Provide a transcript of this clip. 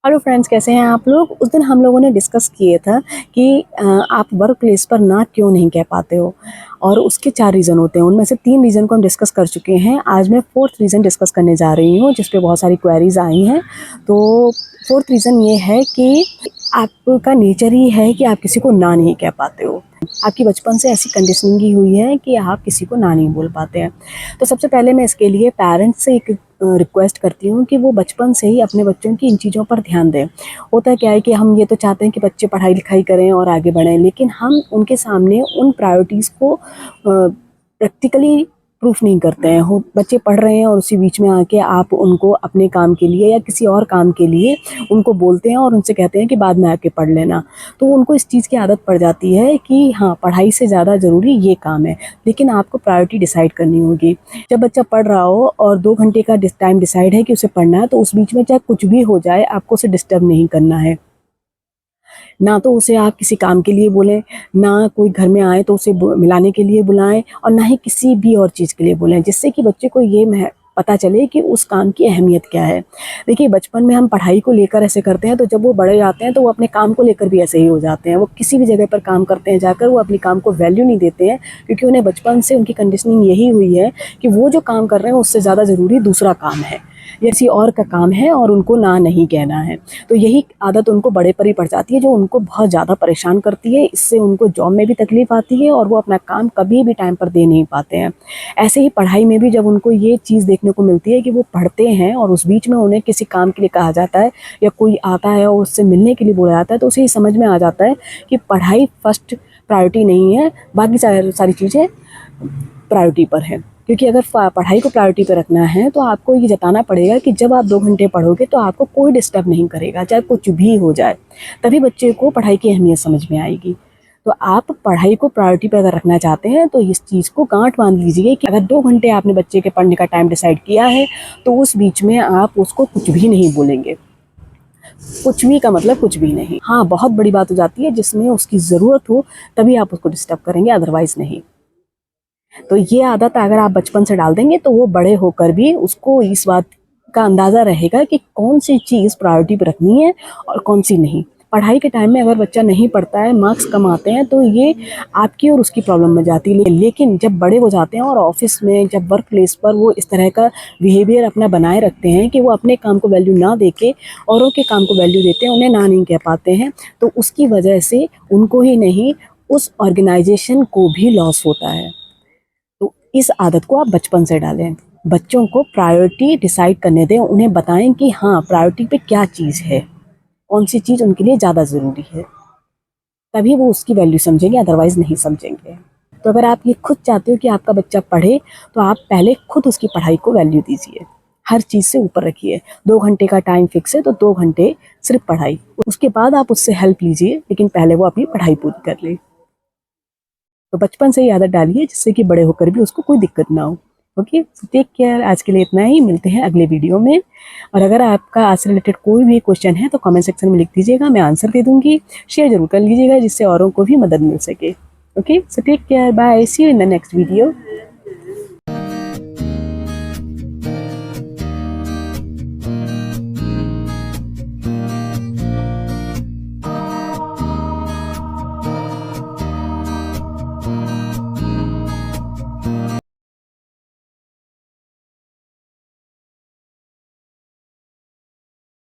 Hello friends, कैसे हैं आप लोग। उस दिन हम लोगों ने डिस्कस किए था कि आप वर्क प्लेस पर ना क्यों नहीं कह पाते हो, और उसके 4 रीज़न होते हैं। उनमें से 3 रीज़न को हम डिस्कस कर चुके हैं। आज मैं 4th रीज़न डिस्कस करने जा रही हूँ, जिस पे बहुत सारी क्वेरीज आई हैं। तो 4th रीज़न ये है कि आपका नेचर ही है कि आप किसी को ना नहीं कह पाते हो। आपकी बचपन से ऐसी कंडीशनिंग ही हुई है कि आप किसी को ना नहीं बोल पाते हैं। तो सबसे पहले मैं इसके लिए पेरेंट्स से एक रिक्वेस्ट करती हूँ कि वो बचपन से ही अपने बच्चों की इन चीज़ों पर ध्यान दें। होता क्या है कि हम ये तो चाहते हैं कि बच्चे पढ़ाई लिखाई करें और आगे बढ़ें, लेकिन हम उनके सामने उन प्रायोरिटीज़ को प्रैक्टिकली प्रूफ नहीं करते हैं। हो बच्चे पढ़ रहे हैं और उसी बीच में आके आप उनको अपने काम के लिए या किसी और काम के लिए उनको बोलते हैं और उनसे कहते हैं कि बाद में आके पढ़ लेना। तो उनको इस चीज़ की आदत पड़ जाती है कि हाँ, पढ़ाई से ज़्यादा ज़रूरी ये काम है। लेकिन आपको प्रायोरिटी डिसाइड करनी होगी। जब बच्चा पढ़ रहा हो और 2 घंटे का टाइम डिसाइड है कि उसे पढ़ना है, तो उस बीच में चाहे कुछ भी हो जाए, आपको उसे डिस्टर्ब नहीं करना है। ना तो उसे आप किसी काम के लिए बोलें, ना कोई घर में आए तो उसे मिलाने के लिए बुलाएं, और ना ही किसी भी और चीज़ के लिए बोलें, जिससे कि बच्चे को ये पता चले कि उस काम की अहमियत क्या है। देखिए, बचपन में हम पढ़ाई को लेकर ऐसे करते हैं, तो जब वो बड़े जाते हैं तो वो अपने काम को लेकर भी ऐसे ही हो जाते हैं। वो किसी भी जगह पर काम करते हैं जाकर, वो अपने काम को वैल्यू नहीं देते हैं, क्योंकि उन्हें बचपन से उनकी कंडीशनिंग यही हुई है कि वो जो काम कर रहे हैं उससे ज़्यादा ज़रूरी दूसरा काम है या किसी और का काम है, और उनको ना नहीं कहना है। तो यही आदत उनको बड़े पर ही पड़ जाती है, जो उनको बहुत ज़्यादा परेशान करती है। इससे उनको जॉब में भी तकलीफ आती है और वो अपना काम कभी भी टाइम पर दे नहीं पाते हैं। ऐसे ही पढ़ाई में भी जब उनको ये चीज़ देखने को मिलती है कि वो पढ़ते हैं और उस बीच में उन्हें किसी काम के लिए कहा जाता है या कोई आता है और उससे मिलने के लिए बोला जाता है, तो उसे ये समझ में आ जाता है कि पढ़ाई फर्स्ट प्रायोरिटी नहीं है, बाकी सारी चीज़ें प्रायोरिटी पर है। क्योंकि अगर पढ़ाई को प्रायोरिटी पे रखना है, तो आपको ये जताना पड़ेगा कि जब आप 2 घंटे पढ़ोगे तो आपको कोई डिस्टर्ब नहीं करेगा, चाहे कुछ भी हो जाए। तभी बच्चे को पढ़ाई की अहमियत समझ में आएगी। तो आप पढ़ाई को प्रायोरिटी पे अगर रखना चाहते हैं, तो इस चीज़ को गांठ बांध लीजिए कि अगर 2 घंटे आपने बच्चे के पढ़ने का टाइम डिसाइड किया है, तो उस बीच में आप उसको कुछ भी नहीं बोलेंगे। कुछ भी का मतलब कुछ भी नहीं। हाँ, बहुत बड़ी बात हो जाती है जिसमें उसकी ज़रूरत हो, तभी आप उसको डिस्टर्ब करेंगे, अदरवाइज़ नहीं। तो ये आदत अगर आप बचपन से डाल देंगे, तो वो बड़े होकर भी उसको इस बात का अंदाज़ा रहेगा कि कौन सी चीज़ प्रायोरिटी पे रखनी है और कौन सी नहीं। पढ़ाई के टाइम में अगर बच्चा नहीं पढ़ता है, मार्क्स कम आते हैं, तो ये आपकी और उसकी प्रॉब्लम में जाती है। लेकिन जब बड़े हो जाते हैं और ऑफिस में, जब वर्क प्लेस पर वो इस तरह का बिहेवियर अपना बनाए रखते हैं कि वो अपने काम को वैल्यू ना देके औरों के काम को वैल्यू देते हैं, उन्हें ना नहीं कह पाते हैं, तो उसकी वजह से उनको ही नहीं, उस ऑर्गेनाइजेशन को भी लॉस होता है। तो इस आदत को आप बचपन से डालें। बच्चों को प्रायोरिटी डिसाइड करने दें, उन्हें बताएं कि हाँ, प्रायोरिटी पे क्या चीज़ है, कौन सी चीज़ उनके लिए ज़्यादा ज़रूरी है। तभी वो उसकी वैल्यू समझेंगे, अदरवाइज़ नहीं समझेंगे। तो अगर आप ये खुद चाहते हो कि आपका बच्चा पढ़े, तो आप पहले खुद उसकी पढ़ाई को वैल्यू दीजिए। हर चीज़ से ऊपर रखिए। 2 घंटे का टाइम फिक्स है, तो 2 घंटे सिर्फ पढ़ाई। उसके बाद आप उससे हेल्प लीजिए, लेकिन पहले वो अपनी पढ़ाई पूरी कर ले। तो बचपन से ही आदत डालिए, जिससे कि बड़े होकर भी उसको कोई दिक्कत ना हो। Okay, so take care. आज के लिए इतना ही, मिलते हैं अगले वीडियो में। और अगर आपका आज से रिलेटेड कोई भी क्वेश्चन है, तो कमेंट सेक्शन में लिख दीजिएगा, मैं आंसर दे दूँगी। शेयर ज़रूर कर लीजिएगा, जिससे औरों को भी मदद मिल सके। Okay, so take care, bye, see you in the next video.